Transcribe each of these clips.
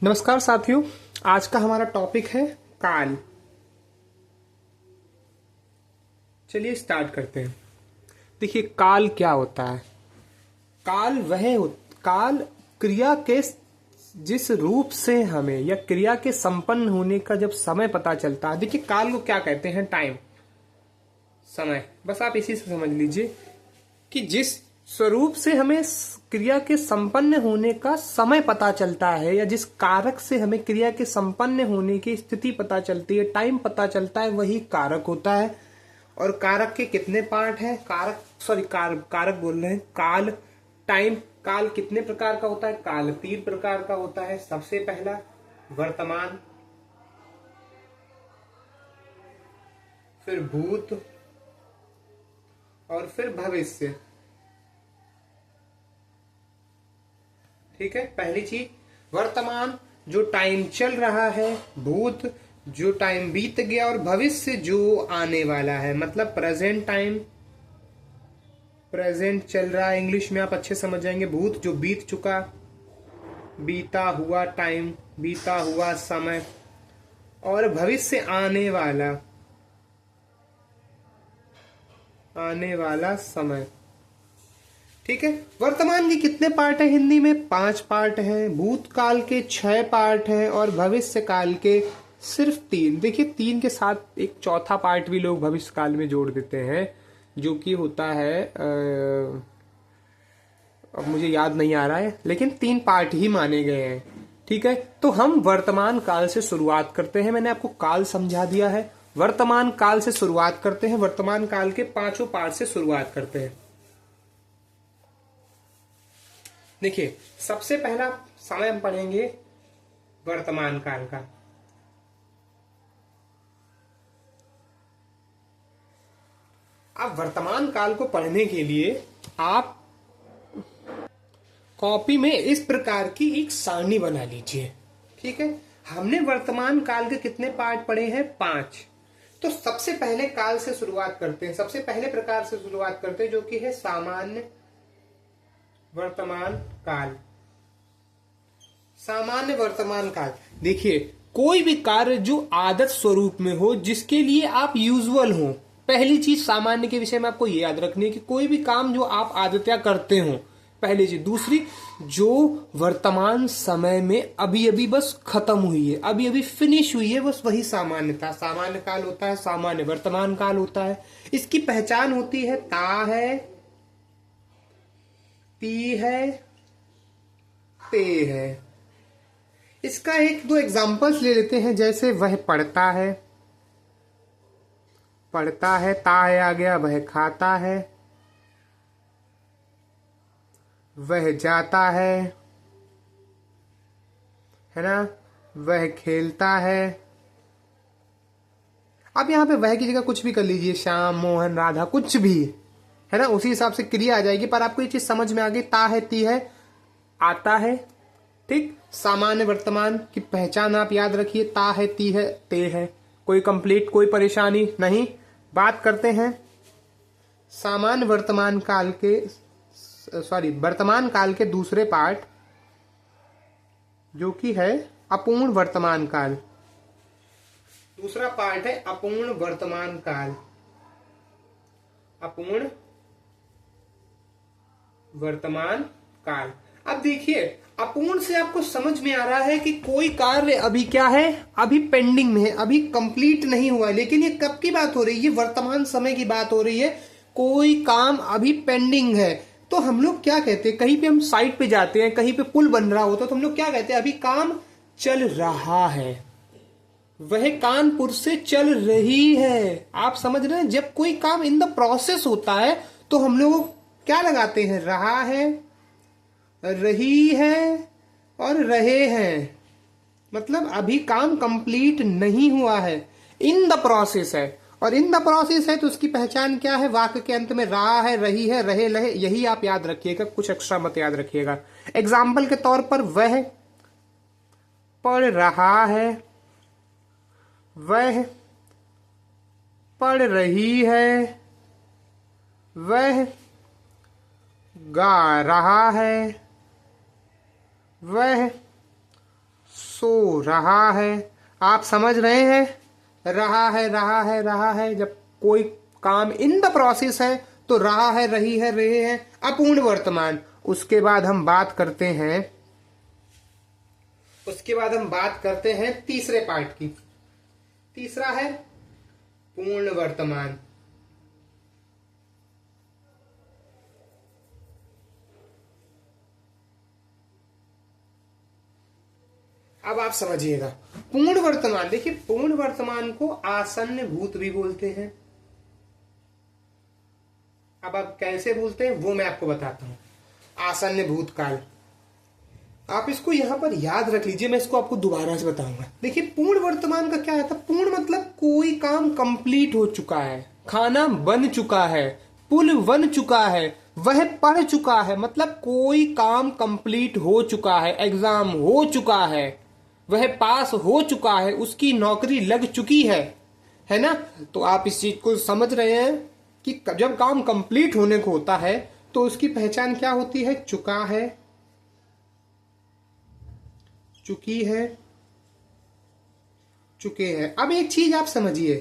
नमस्कार साथियों, आज का हमारा टॉपिक है काल। चलिए स्टार्ट करते हैं। देखिए, काल क्या होता है। काल क्रिया के जिस रूप से हमें या क्रिया के संपन्न होने का जब समय पता चलता है। देखिए, काल को क्या कहते हैं? टाइम, समय। बस आप इसी से समझ लीजिए कि जिस स्वरूप से हमें क्रिया के संपन्न होने का समय पता चलता है या जिस कारक से हमें क्रिया के संपन्न होने की स्थिति पता चलती है, टाइम पता चलता है, वही कारक होता है। और कारक के कितने पार्ट हैं? कारक बोल रहे हैं। काल, टाइम। काल कितने प्रकार का होता है? काल 3 प्रकार का होता है। सबसे पहला वर्तमान, फिर भूत और फिर भविष्य। ठीक है। पहली चीज वर्तमान, जो टाइम चल रहा है। भूत, जो टाइम बीत गया। और भविष्य, जो आने वाला है, मतलब प्रेजेंट टाइम, प्रेजेंट चल रहा है। इंग्लिश में आप अच्छे समझ जाएंगे। भूत, जो बीत चुका, बीता हुआ टाइम, बीता हुआ समय। और भविष्य, आने वाला समय। ठीक है। वर्तमान के कितने पार्ट है? हिंदी में 5 पार्ट हैं। भूतकाल के 6 पार्ट हैं और भविष्य काल के सिर्फ 3। देखिए, 3 के साथ एक चौथा पार्ट भी लोग भविष्य काल में जोड़ देते हैं, जो कि होता है अब मुझे याद नहीं आ रहा है, लेकिन 3 पार्ट ही माने गए हैं। ठीक है। तो हम वर्तमान काल से शुरुआत करते हैं। मैंने आपको काल समझा दिया है। वर्तमान काल से शुरुआत करते हैं। वर्तमान काल के 5 पार्ट से शुरुआत करते हैं। देखिए, सबसे पहला समय हम पढ़ेंगे वर्तमान काल का। अब वर्तमान काल को पढ़ने के लिए आप कॉपी में इस प्रकार की एक सारणी बना लीजिए। ठीक है। हमने वर्तमान काल के कितने पार्ट पढ़े हैं? 5। तो सबसे पहले काल से शुरुआत करते हैं। सबसे पहले प्रकार से शुरुआत करते हैं, जो कि है सामान्य वर्तमान काल। सामान्य वर्तमान काल। देखिए, कोई भी कार्य जो आदत स्वरूप में हो, जिसके लिए आप यूजुअल हो। पहली चीज सामान्य के विषय में आपको ये याद रखनी है कि कोई भी काम जो आप आदतया करते हो, पहली चीज। दूसरी, जो वर्तमान समय में अभी अभी बस खत्म हुई है, अभी अभी फिनिश हुई है, बस वही सामान्यता सामान्य काल होता है, सामान्य वर्तमान काल होता है। इसकी पहचान होती है ता है, ती है, ते है। इसका 1-2 एग्जाम्पल्स ले लेते हैं। जैसे वह पढ़ता है, ता है आ गया। वह खाता है, वह जाता है ना। वह खेलता है। अब यहां पे वह की जगह कुछ भी कर लीजिए, श्याम, मोहन, राधा, कुछ भी, है ना। उसी हिसाब से क्रिया आ जाएगी। पर आपको ये चीज समझ में आ गई, ता है, ती है, आता है। ठीक। सामान्य वर्तमान की पहचान आप याद रखिए, ता है, ती है, ते है। कोई कंप्लीट, कोई परेशानी नहीं। बात करते हैं सामान्य वर्तमान काल के, वर्तमान काल के दूसरे पार्ट, जो कि है अपूर्ण वर्तमान काल। दूसरा पार्ट है अपूर्ण वर्तमान काल। अपूर्ण वर्तमान काल। अब देखिए, अपूर्ण से आपको समझ में आ रहा है कि कोई कार्य अभी क्या है? अभी पेंडिंग में है, अभी कंप्लीट नहीं हुआ है। लेकिन ये कब की बात हो रही है? वर्तमान समय की बात हो रही है। कोई काम अभी पेंडिंग है। तो हम लोग क्या कहते हैं? कहीं पे हम साइट पे जाते हैं, कहीं पे पुल बन रहा होता है, तो हम लोग क्या कहते हैं? अभी काम चल रहा है। वह कानपुर से चल रही है। आप समझ रहे हैं? जब कोई काम इन द प्रोसेस होता है, तो हम लोग क्या लगाते हैं? रहा है, रही है और रहे हैं। मतलब अभी काम कंप्लीट नहीं हुआ है, इन द प्रोसेस है। और इन द प्रोसेस है तो उसकी पहचान क्या है? वाक्य के अंत में रहा है, रही है, रहे, लहे। यही आप याद रखिएगा, कुछ एक्स्ट्रा मत याद रखिएगा। एग्जाम्पल के तौर पर, वह पढ़ रहा है, वह पढ़ रही है, वह गा रहा है, वह सो रहा है। आप समझ रहे हैं, रहा है रहा है रहा है, जब कोई काम इन द प्रोसेस है तो रहा है, रही है, रहे हैं, अपूर्ण वर्तमान। उसके बाद हम बात करते हैं तीसरे पार्ट की। तीसरा है पूर्ण वर्तमान। अब आप समझिएगा पूर्ण वर्तमान। देखिए पूर्ण वर्तमान को आसन्न भूत भी बोलते हैं। अब आप कैसे बोलते हैं वो मैं आपको बताता हूं। आसन्न भूतकाल, आप इसको यहां पर याद रख लीजिए, मैं इसको आपको दोबारा से बताऊंगा। देखिए पूर्ण वर्तमान का क्या था? पूर्ण मतलब कोई काम कंप्लीट हो चुका है, खाना बन चुका है, पुल बन चुका है, वह पढ़ चुका है, मतलब कोई काम कंप्लीट हो चुका है, एग्जाम हो चुका है, वह पास हो चुका है, उसकी नौकरी लग चुकी है ना। तो आप इस चीज को समझ रहे हैं कि जब काम कंप्लीट होने को होता है तो उसकी पहचान क्या होती है? चुका है, चुकी है, चुके हैं। अब एक चीज आप समझिए,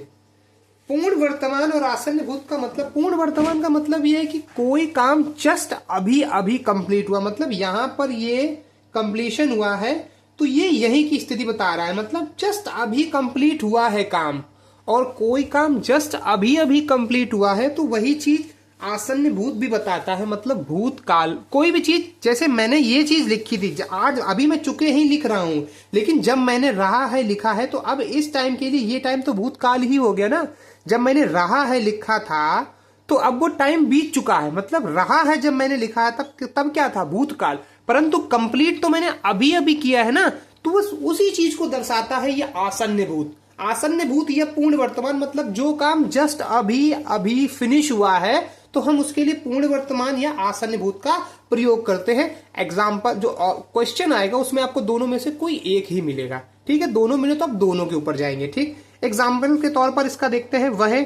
पूर्ण वर्तमान और आसन्न भूत का मतलब, पूर्ण वर्तमान का मतलब यह है कि कोई काम जस्ट अभी अभी कंप्लीट हुआ, मतलब यहां पर ये कंप्लीशन हुआ है तो ये यही की स्थिति बता रहा है, मतलब जस्ट अभी कंप्लीट हुआ है काम। और कोई काम जस्ट अभी अभी कंप्लीट हुआ है तो वही चीज आसन्न भूत भी बताता है, मतलब भूतकाल। कोई भी चीज, जैसे मैंने ये चीज लिखी थी, आज अभी मैं चुके ही लिख रहा हूं, लेकिन जब मैंने रहा है लिखा है तो अब इस टाइम के लिए ये टाइम तो भूतकाल ही हो गया ना। जब मैंने रहा है लिखा था तो अब वो टाइम बीत चुका है, मतलब रहा है जब मैंने लिखा है तब क्या था? भूतकाल। परंतु कंप्लीट तो मैंने अभी अभी किया है ना, तो बस उसी चीज को दर्शाता है ये आसन्न भूत। आसन्न भूत या पूर्ण वर्तमान, मतलब जो काम जस्ट अभी अभी फिनिश हुआ है तो हम उसके लिए पूर्ण वर्तमान या आसन्न भूत का प्रयोग करते हैं। एग्जाम्पल जो क्वेश्चन आएगा उसमें आपको दोनों में से कोई एक ही मिलेगा, ठीक है? दोनों मिले तो आप दोनों के ऊपर जाएंगे, ठीक। एग्जाम्पल के तौर पर इसका देखते हैं, वह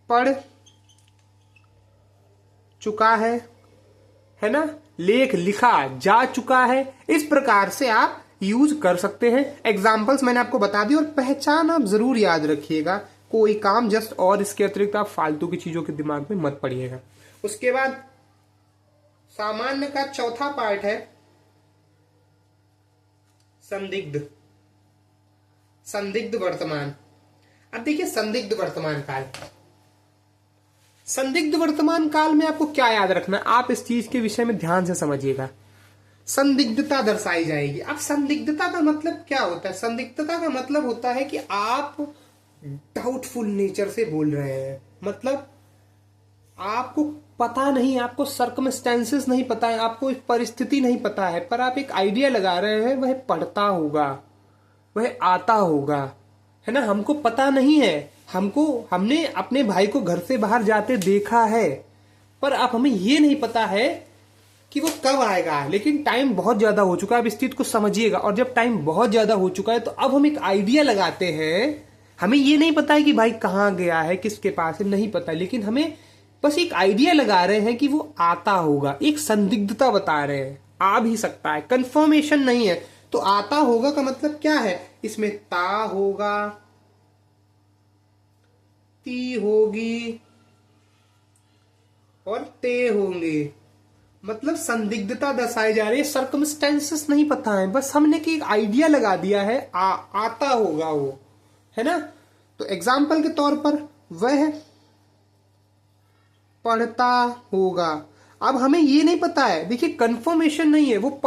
पढ़ चुका है ना, लेख लिखा जा चुका है। इस प्रकार से आप यूज कर सकते हैं। एग्जाम्पल्स मैंने आपको बता दी, और पहचान आप जरूर याद रखिएगा, कोई काम जस्ट, और इसके अतिरिक्त आप फालतू की चीजों के दिमाग में मत पड़िएगा। उसके बाद सामान्य का चौथा पार्ट है संदिग्ध। संदिग्ध वर्तमान। अब देखिए संदिग्ध वर्तमान काल, संदिग्ध वर्तमान काल में आपको क्या याद रखना है, आप इस चीज के विषय में ध्यान से समझिएगा। संदिग्धता दर्शाई जाएगी। अब संदिग्धता का मतलब क्या होता है? संदिग्धता का मतलब होता है कि आप डाउटफुल नेचर से बोल रहे हैं, मतलब आपको पता नहीं, आपको सर्कमस्टेंसेस नहीं पता है, आपको परिस्थिति नहीं पता है, पर आप एक आइडिया लगा रहे हैं वह पढ़ता होगा, वह आता होगा, है ना। हमको पता नहीं है, हमने अपने भाई को घर से बाहर जाते देखा है, पर अब हमें ये नहीं पता है कि वो कब आएगा, लेकिन टाइम बहुत ज्यादा हो चुका है। अब इस चीज को समझिएगा। और जब टाइम बहुत ज्यादा हो चुका है तो अब हम एक आइडिया लगाते हैं। हमें ये नहीं पता है कि भाई कहाँ गया है, किसके पास है, नहीं पता, लेकिन हमें बस एक आइडिया लगा रहे हैं कि वो आता होगा, एक संदिग्धता बता रहे हैं, आ भी सकता है, कंफर्मेशन नहीं है। तो आता होगा का मतलब क्या है? इसमें ता होगा, ती होगी और ते होंगे, मतलब संदिग्धता दर्शाई जा रही है। सर्कमस्टेंसेस नहीं पता है, बस हमने कि एक आइडिया लगा दिया है, आता होगा वो, है ना। तो एग्जाम्पल के तौर पर वह पढ़ता होगा। अब हमें ये नहीं पता है, देखिए कंफर्मेशन नहीं है, वो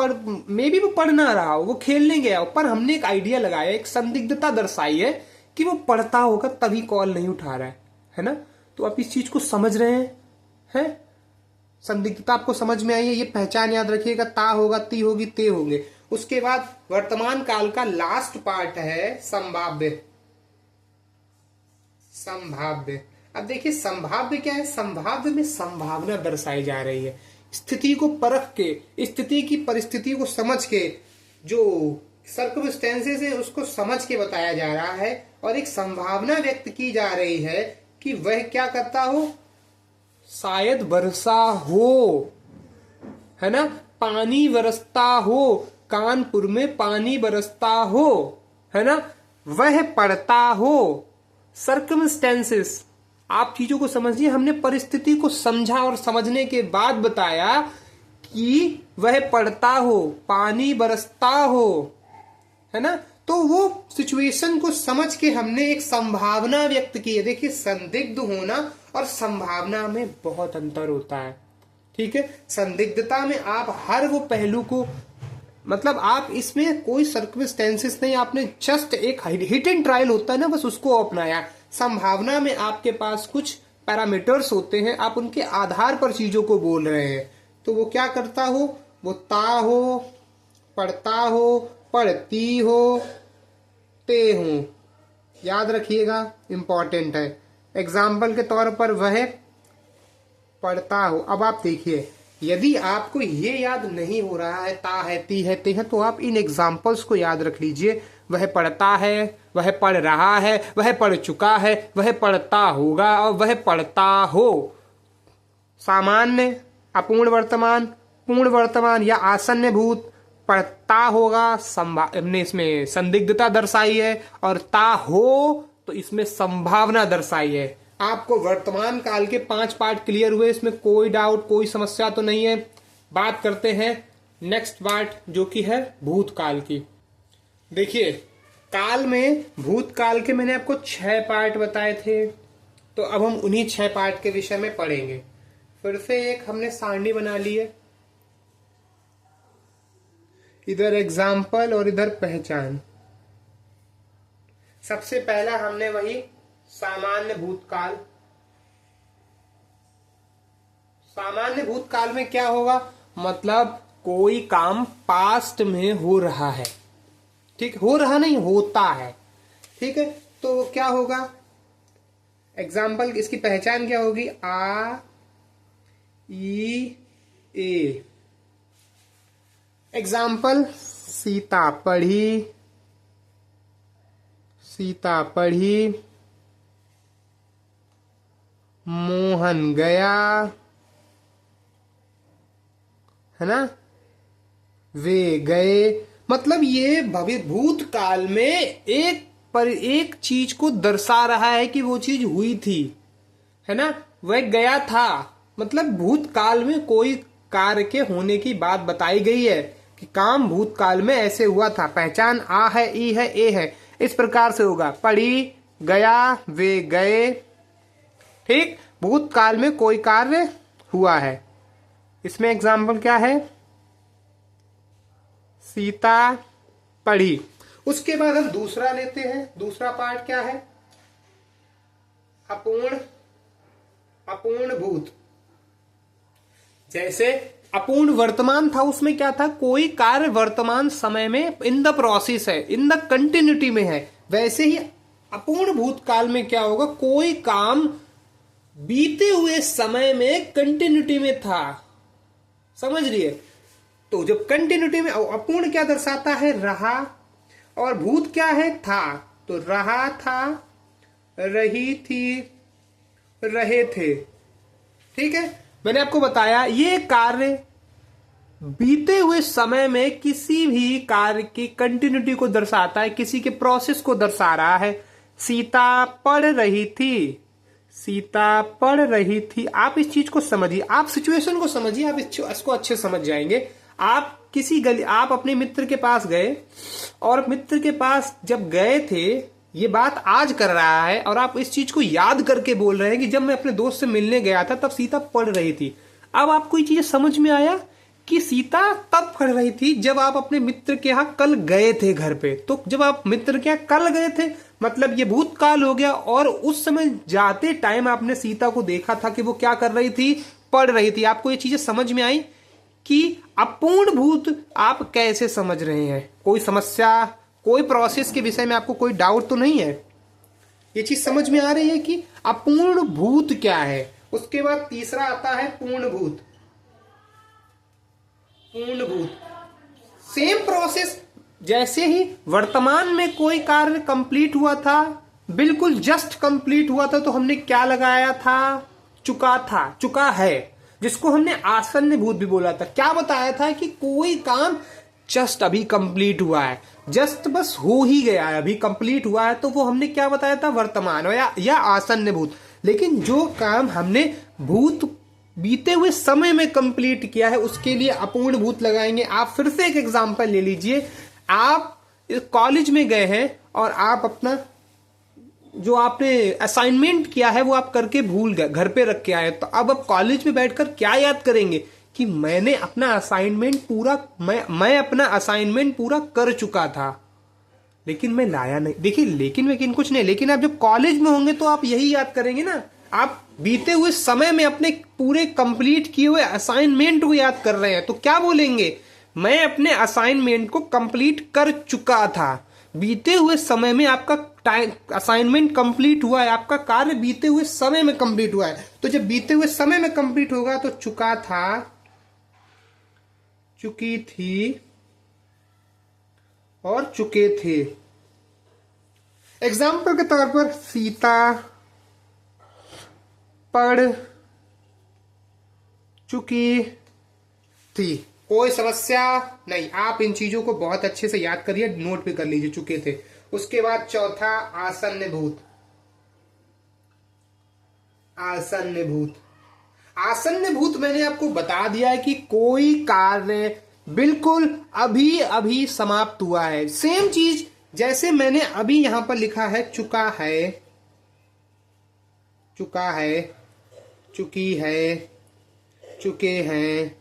मे बी वो पढ़ ना रहा हो, वो खेलने गया हो, पर हमने एक आइडिया लगाया, एक संदिग्धता दर्शाई है कि वो पढ़ता होगा, तभी कॉल नहीं उठा रहा है ना। तो आप इस चीज को समझ रहे हैं? संदिग्धता आपको समझ में आई है? ये पहचान याद रखिएगा, ता होगा, ती होगी, ते होंगे। उसके बाद वर्तमान काल का लास्ट पार्ट है संभाव्य। संभाव्य। अब देखिए संभाव्य क्या है? संभाव्य में संभावना दर्शाई जा रही है, स्थिति को परख के, स्थिति की परिस्थिति को समझ के, जो सर्कमस्टेंसेस है उसको समझ के बताया जा रहा है, और एक संभावना व्यक्त की जा रही है कि वह क्या करता हो, शायद वर्षा हो, है ना, पानी बरसता हो, कानपुर में पानी बरसता हो, है ना, वह पड़ता हो। सर्कमस्टेंसेस, आप चीजों को समझिए। हमने परिस्थिति को समझा और समझने के बाद बताया कि वह पड़ता हो, पानी बरसता हो, है ना। तो वो सिचुएशन को समझ के हमने एक संभावना व्यक्त की है। देखिए, संदिग्ध होना और संभावना में बहुत अंतर होता है, ठीक है। संदिग्धता में आप हर वो पहलू को, मतलब आप इसमें कोई सर्कमस्टेंसेस नहीं, आपने जस्ट एक हिट एंड ट्रायल होता है ना, बस उसको अपनाया। संभावना में आपके पास कुछ पैरामीटर्स होते हैं, आप उनके आधार पर चीजों को बोल रहे हैं। तो वो क्या करता हो, वो ता हो, पढ़ता हो, पढ़ती हो, ते हो, याद रखिएगा, इंपॉर्टेंट है। एग्जाम्पल के तौर पर वह पढ़ता हो। अब आप देखिए, यदि आपको ये याद नहीं हो रहा है, ता है, ती है, ते है, तो आप इन एग्जाम्पल्स को याद रख लीजिए। वह पढ़ता है, वह पढ़ रहा है, वह पढ़ चुका है, वह पढ़ता होगा और वह पढ़ता हो। सामान्य, अपूर्ण वर्तमान, पूर्ण वर्तमान या आसन्न भूत, पढ़ता होगा, हमने इसमें संदिग्धता दर्शाई है, और ता हो तो इसमें संभावना दर्शाई है। आपको वर्तमान काल के 5 पार्ट क्लियर हुए, इसमें कोई डाउट, कोई समस्या तो नहीं है। बात करते हैं नेक्स्ट पार्ट, जो कि है भूतकाल की। देखिए, काल में, भूतकाल के मैंने आपको 6 पार्ट बताए थे, तो अब हम उन्हीं 6 पार्ट के विषय में पढ़ेंगे। फिर से एक हमने सारणी बना ली है, इधर एग्जाम्पल और इधर पहचान। सबसे पहला हमने वही सामान्य भूतकाल। सामान्य भूतकाल में क्या होगा, मतलब कोई काम पास्ट में हो रहा है, ठीक, हो रहा नहीं, होता है, ठीक है। तो क्या होगा, एग्जाम्पल, इसकी पहचान क्या होगी, आ, ई, ए। एग्जाम्पल, सीता पढ़ी, सीता पढ़ी, मोहन गया, है ना, वे गए। मतलब ये भूतकाल में एक चीज को दर्शा रहा है कि वो चीज हुई थी, है ना, वह गया था। मतलब भूतकाल में कोई कार्य के होने की बात बताई गई है कि काम भूतकाल में ऐसे हुआ था। पहचान आ है, ई है, ए है, इस प्रकार से होगा, पढ़ी, गया, वे गए, ठीक, भूतकाल में कोई कार्य हुआ है। इसमें एग्जाम्पल क्या है, सीता पढ़ी। उसके बाद हम दूसरा लेते हैं। दूसरा पार्ट क्या है, अपूर्ण, अपूर्ण भूत। जैसे अपूर्ण वर्तमान था, उसमें क्या था, कोई कार्य वर्तमान समय में इन द प्रोसेस है, इन द कंटिन्यूटी में है। वैसे ही अपूर्ण भूतकाल में क्या होगा, कोई काम बीते हुए समय में कंटिन्यूटी में था, समझ रही है। तो जब कंटिन्यूटी में, अपूर्ण क्या दर्शाता है, रहा, और भूत क्या है, था। तो रहा था, रही थी, रहे थे, ठीक है। मैंने आपको बताया ये कार्य बीते हुए समय में किसी भी कार्य की कंटिन्यूटी को दर्शाता है, किसी के प्रोसेस को दर्शा रहा है। सीता पढ़ रही थी, सीता पढ़ रही थी। आप इस चीज को समझिए, आप सिचुएशन को समझिए, आप इसको अच्छे समझ जाएंगे। आप किसी गली, आप अपने मित्र के पास गए, और मित्र के पास जब गए थे, ये बात आज कर रहा है, और आप इस चीज को याद करके बोल रहे हैं कि जब मैं अपने दोस्त से मिलने गया था तब सीता पढ़ रही थी। अब आपको ये चीज समझ में आया कि सीता तब पढ़ रही थी जब आप अपने मित्र के यहाँ कल गए थे घर पे। तो जब आप मित्र के यहाँ कल गए थे, मतलब ये भूतकाल हो गया, और उस समय जाते टाइम आपने सीता को देखा था कि वो क्या कर रही थी, पढ़ रही थी। आपको ये चीजें समझ में आई कि अपूर्ण भूत आप कैसे समझ रहे हैं। कोई समस्या, कोई प्रोसेस के विषय में आपको कोई डाउट तो नहीं है, ये चीज समझ में आ रही है कि अपूर्ण भूत क्या है। उसके बाद तीसरा आता है पूर्ण भूत। पूर्ण भूत सेम प्रोसेस, जैसे ही वर्तमान में कोई कार्य कंप्लीट हुआ था, बिल्कुल जस्ट कंप्लीट हुआ था, तो हमने क्या लगाया था, चुका था, चुका है, जिसको हमने आसन्न भूत भी बोला था। क्या बताया था कि कोई काम जस्ट अभी कंप्लीट हुआ है, जस्ट बस हो ही गया है, अभी कंप्लीट हुआ है, तो वो हमने क्या बताया था, वर्तमान या आसन्न भूत। लेकिन जो काम हमने भूत बीते हुए समय में कंप्लीट किया है उसके लिए अपूर्ण भूत लगाएंगे। आप फिर से एक एग्जांपल ले लीजिए, आप कॉलेज में गए हैं और आप अपना जो आपने असाइनमेंट किया है वो आप करके भूल गए, घर पे रख के आए, तो अब आप कॉलेज में बैठकर क्या याद करेंगे कि मैंने अपना असाइनमेंट पूरा मैं अपना असाइनमेंट पूरा कर चुका था, लेकिन मैं लाया नहीं। देखिए लेकिन कुछ नहीं, लेकिन आप जब कॉलेज में होंगे तो आप यही याद करेंगे ना, आप बीते हुए समय में अपने पूरे कंप्लीट किए हुए असाइनमेंट को याद कर रहे हैं, तो क्या बोलेंगे, मैं अपने असाइनमेंट को कंप्लीट कर चुका था। बीते हुए समय में आपका असाइनमेंट कंप्लीट हुआ है, आपका कार्य बीते हुए समय में कंप्लीट हुआ है। तो जब बीते हुए समय में कंप्लीट होगा तो चुका था, चुकी थी और चुके थे। एग्जाम्पल के तौर पर सीता पढ़ चुकी थी। कोई समस्या नहीं, आप इन चीजों को बहुत अच्छे से याद करिए, नोट भी कर लीजिए, चुके थे। उसके बाद चौथा आसन्न भूत। आसन्न भूत, आसन्न भूत मैंने आपको बता दिया है कि कोई कार्य बिल्कुल अभी अभी समाप्त हुआ है। सेम चीज जैसे मैंने अभी यहां पर लिखा है, चुका है, चुका है, चुकी है, चुके हैं,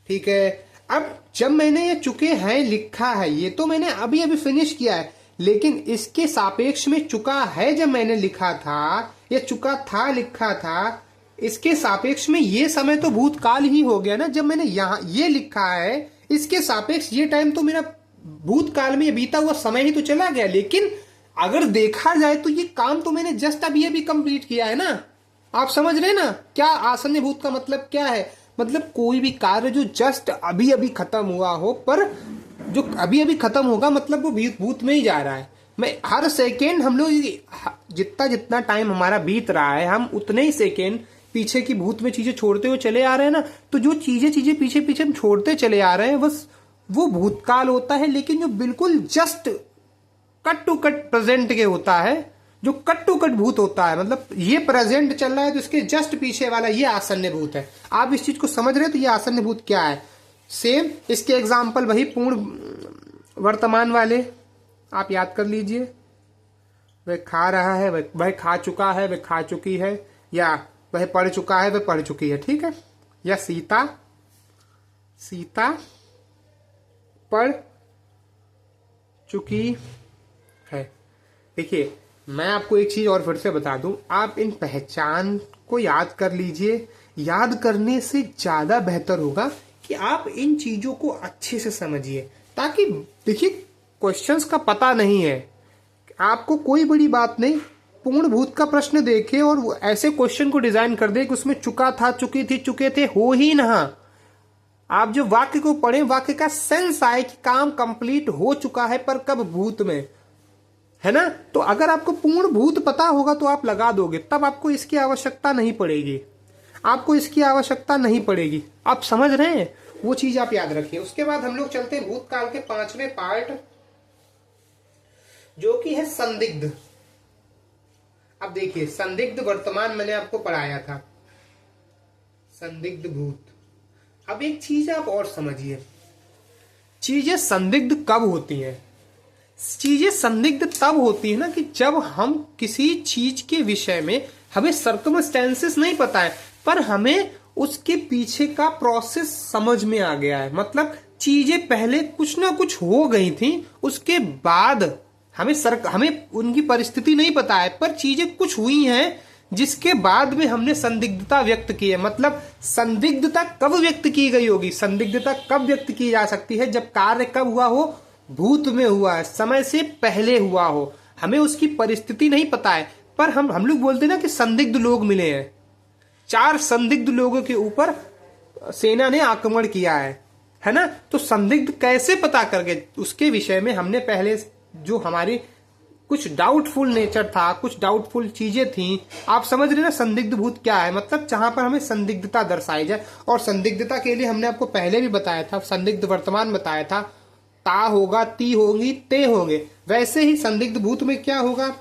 ठीक है। अब जब मैंने ये चुके हैं लिखा है, ये तो मैंने अभी अभी फिनिश किया है, लेकिन इसके सापेक्ष में चुका है जब मैंने लिखा था, या चुका था लिखा था, इसके सापेक्ष में ये समय तो भूतकाल ही हो गया ना। जब मैंने यहां ये लिखा है, इसके सापेक्ष ये टाइम तो मेरा भूतकाल में ये बीता हुआ समय ही तो चला गया। लेकिन अगर देखा जाए तो ये काम तो मैंने जस्ट अभी अभी कंप्लीट किया है ना। आप समझ रहे हैं ना क्या आसन्न भूत का मतलब क्या है? मतलब कोई भी कार्य जो जस्ट अभी अभी खत्म हुआ हो, पर जो अभी अभी खत्म होगा मतलब वो भूत में ही जा रहा है। मैं हर सेकेंड हम लोग जितना जितना टाइम हमारा बीत रहा है, हम उतने ही सेकेंड पीछे की भूत में चीजें छोड़ते हुए चले आ रहे हैं ना। तो जो चीजें पीछे पीछे हम छोड़ते चले आ रहे हैं, बस वो भूतकाल होता है। लेकिन जो बिल्कुल just cut to cut present के होता है, जो कट टू कट भूत होता है, मतलब ये प्रेजेंट चल रहा है तो इसके जस्ट पीछे वाला ये आसन्न भूत है। आप इस चीज को समझ रहे हैं? तो ये आसन्न भूत क्या है? सेम इसके एग्जाम्पल वही पूर्ण वर्तमान वाले आप याद कर लीजिए। वह खा रहा है, वह खा चुका है, वह खा चुकी है, या वह पढ़ चुका है, वह पढ़ चुकी है, ठीक है। या सीता पढ़ चुकी है। देखिए मैं आपको एक चीज और फिर से बता दूं, आप इन पहचान को याद कर लीजिए। याद करने से ज्यादा बेहतर होगा कि आप इन चीजों को अच्छे से समझिए, ताकि देखिए क्वेश्चंस का पता नहीं है आपको, कोई बड़ी बात नहीं, पूर्ण भूत का प्रश्न देखे और ऐसे क्वेश्चन को डिजाइन कर दे कि उसमें चुका था, चुकी थी, चुके थे हो ही ना। आप जो वाक्य को पढ़े, वाक्य का सेंस आए कि काम कंप्लीट हो चुका है, पर कब? भूत में, है ना। तो अगर आपको पूर्ण भूत पता होगा तो आप लगा दोगे, तब आपको इसकी आवश्यकता नहीं पड़ेगी, आपको इसकी आवश्यकता नहीं पड़ेगी। आप समझ रहे हैं? वो चीज आप याद रखिए। उसके बाद हम लोग चलते हैं भूतकाल के 5वें पार्ट, जो कि है संदिग्ध। अब देखिए संदिग्ध वर्तमान मैंने आपको पढ़ाया था, संदिग्ध भूत। अब एक चीज आप और समझिए, चीजें संदिग्ध कब होती हैं? चीजें संदिग्ध तब होती है ना कि जब हम किसी चीज के विषय में, हमें सर्कमस्टेंसेस नहीं पता है, पर हमें उसके पीछे का प्रोसेस समझ में आ गया है। मतलब चीजें पहले कुछ ना कुछ हो गई थी, उसके बाद हमें उनकी परिस्थिति नहीं पता है, पर चीजें कुछ हुई हैं जिसके बाद में हमने संदिग्धता व्यक्त की है। मतलब संदिग्धता कब व्यक्त की गई होगी? संदिग्धता कब व्यक्त की जा सकती है? जब कार्य कब हुआ हो? भूत में हुआ है, समय से पहले हुआ हो, हमें उसकी परिस्थिति नहीं पता है, पर हम लोग बोलते ना कि संदिग्ध लोग मिले हैं। 4 संदिग्ध लोगों के ऊपर सेना ने आक्रमण किया है ना। तो संदिग्ध कैसे पता करके, उसके विषय में हमने पहले जो हमारी कुछ डाउटफुल नेचर था, कुछ डाउटफुल चीजें थी। आप समझ रहे ना संदिग्ध भूत क्या है, मतलब जहां पर हमें संदिग्धता दर्शाई जाए। और संदिग्धता के लिए हमने आपको पहले भी बताया था, संदिग्ध वर्तमान बताया था, ता होगा, ती होगी, ते होंगे। वैसे ही संदिग्ध भूत में क्या होगा,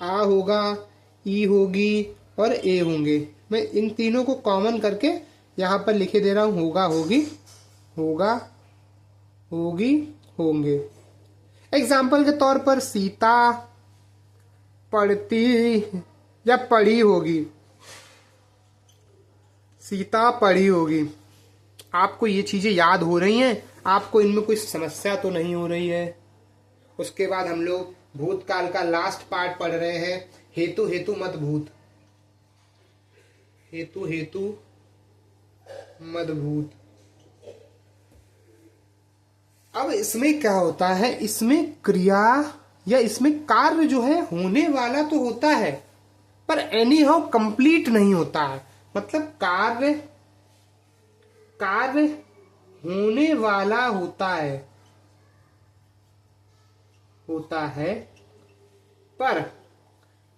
आ होगा, ई होगी और ए होंगे। मैं इन तीनों को कॉमन करके यहां पर लिखे दे रहा हूं, होगा, होगी, होगा, होगी, होंगे। एग्जाम्पल के तौर पर सीता पढ़ती या पढ़ी होगी, सीता पढ़ी होगी। आपको ये चीजें याद हो रही हैं, आपको इनमें कोई समस्या तो नहीं हो रही है। उसके बाद हम लोग भूतकाल का लास्ट पार्ट पढ़ रहे हैं, हेतु हेतु मत भूत, हेतु हेतु मत भूत। अब इसमें क्या होता है, इसमें क्रिया या इसमें कार्य जो है होने वाला तो होता है, पर एनी हाउ कंप्लीट नहीं होता है। मतलब कार्य कार्य होने वाला होता है पर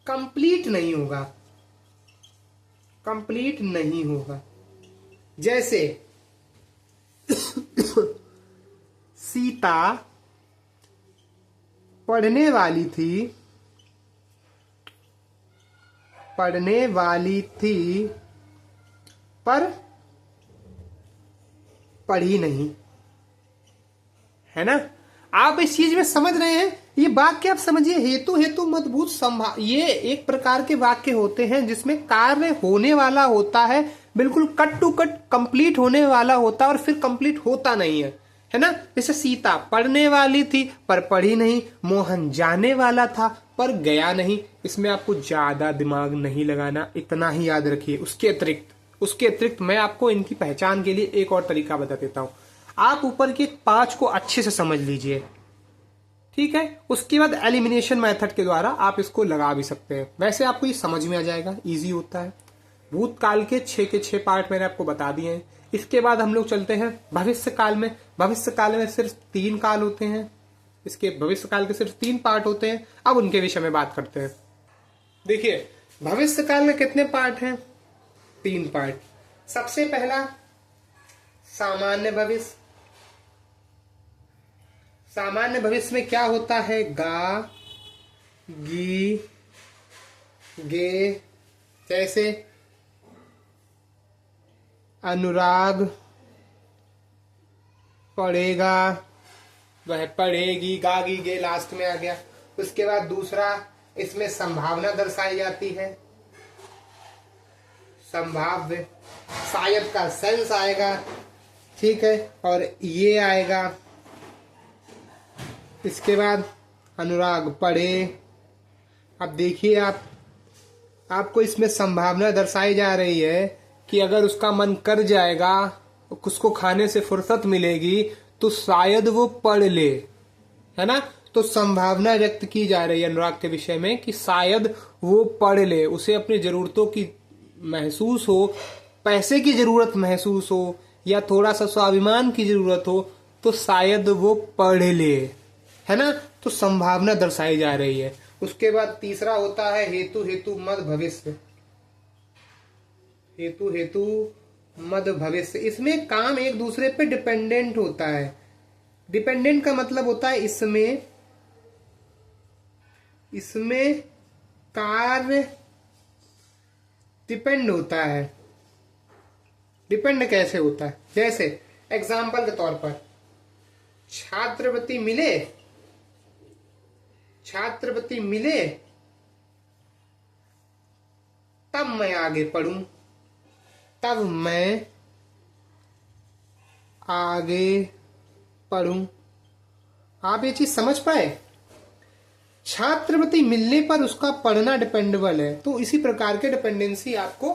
कंप्लीट नहीं होगा, कंप्लीट नहीं होगा। जैसे सीता पढ़ने वाली थी, पर पढ़ी नहीं, है ना। आप इस चीज में समझ रहे हैं, ये वाक्य आप समझिए, हेतु हेतु मत भूत संभाव, ये एक प्रकार के वाक्य होते हैं जिसमें कार्य होने वाला होता है, बिल्कुल कट टू कट कंप्लीट होने वाला होता है और फिर कंप्लीट होता नहीं है ना। जैसे सीता पढ़ने वाली थी पर पढ़ी नहीं, मोहन जाने वाला था पर गया नहीं। इसमें आपको ज्यादा दिमाग नहीं लगाना, इतना ही याद रखिए। उसके अतिरिक्त मैं आपको इनकी पहचान के लिए एक और तरीका बता देता हूं। आप ऊपर के 5 को अच्छे से समझ लीजिए, ठीक है। उसके बाद एलिमिनेशन मेथड के द्वारा आप इसको लगा भी सकते हैं, वैसे आपको ये समझ में आ जाएगा, इजी होता है। भूतकाल के 6 के 6 पार्ट मैंने आपको बता दिए हैं। इसके बाद हम लोग चलते हैं भविष्य काल में। भविष्य काल में सिर्फ 3 काल होते हैं, इसके भविष्य काल के सिर्फ 3 पार्ट होते हैं। अब उनके विषय में बात करते हैं। देखिए भविष्य काल में कितने पार्ट हैं, 3 पार्ट। सबसे पहला सामान्य भविष्य। सामान्य भविष्य में क्या होता है, गा, गी, गे, जैसे अनुराग पढ़ेगा, वह पढ़ेगी, गा, गी, गे लास्ट में आ गया। उसके बाद दूसरा, इसमें संभावना दर्शाई जाती है, संभाव्य, शायद का सेंस आएगा, ठीक है, और ये आएगा। इसके बाद अनुराग पढ़े। अब देखिए आपको इसमें संभावना दर्शाई जा रही है कि अगर उसका मन कर जाएगा, उसको खाने से फुर्सत मिलेगी तो शायद वो पढ़ ले, है ना। तो संभावना व्यक्त की जा रही है अनुराग के विषय में कि शायद वो पढ़ ले, उसे अपनी जरूरतों की महसूस हो, पैसे की जरूरत महसूस हो या थोड़ा सा स्वाभिमान की जरूरत हो, तो शायद वो पढ़ ले, है ना। तो संभावना दर्शाई जा रही है। उसके बाद तीसरा होता है हेतु हेतु मद भविष्य। हेतु हेतु मद भविष्य, इसमें काम एक दूसरे पे डिपेंडेंट होता है। डिपेंडेंट का मतलब होता है इसमें कार्य डिपेंड होता है। डिपेंड कैसे होता है, जैसे एग्जाम्पल के तौर पर छात्रवृत्ति मिले तब मैं आगे पढ़ूं, तब मैं आगे पढ़ूं। आप ये चीज समझ पाए, छात्रवृत्ति मिलने पर उसका पढ़ना डिपेंडेबल है। तो इसी प्रकार के डिपेंडेंसी आपको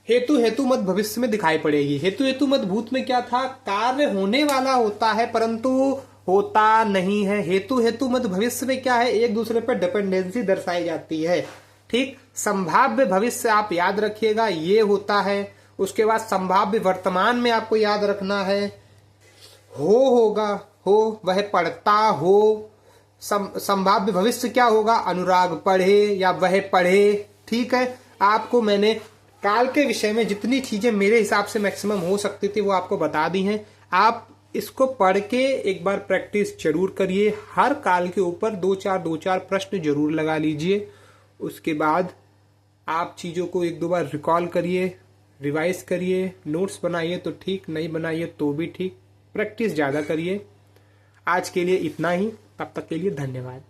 हेतु हेतु मत भविष्य में दिखाई पड़ेगी। हेतु हेतु मत भूत में क्या था, कार्य होने वाला होता है परंतु होता नहीं है। हेतु हेतु मत भविष्य में क्या है, एक दूसरे पर डिपेंडेंसी दर्शाई जाती है, ठीक। संभाव्य भविष्य आप याद रखिएगा, ये होता है। उसके बाद संभाव्य वर्तमान में आपको याद रखना है, होगा, हो वह पढ़ता हो, संभाव्य भविष्य क्या होगा, अनुराग पढ़े या वह पढ़े। ठीक है, आपको मैंने काल के विषय में जितनी चीजें मेरे हिसाब से मैक्सिमम हो सकती थी वो आपको बता दी हैं। आप इसको पढ़ के एक बार प्रैक्टिस जरूर करिए, हर काल के ऊपर दो चार प्रश्न जरूर लगा लीजिए। उसके बाद आप चीजों को एक दो बार रिकॉल करिए, रिवाइज करिए, नोट्स बनाइए तो ठीक, नहीं बनाइए तो भी ठीक, प्रैक्टिस ज्यादा करिए। आज के लिए इतना ही, तब तक के लिए धन्यवाद।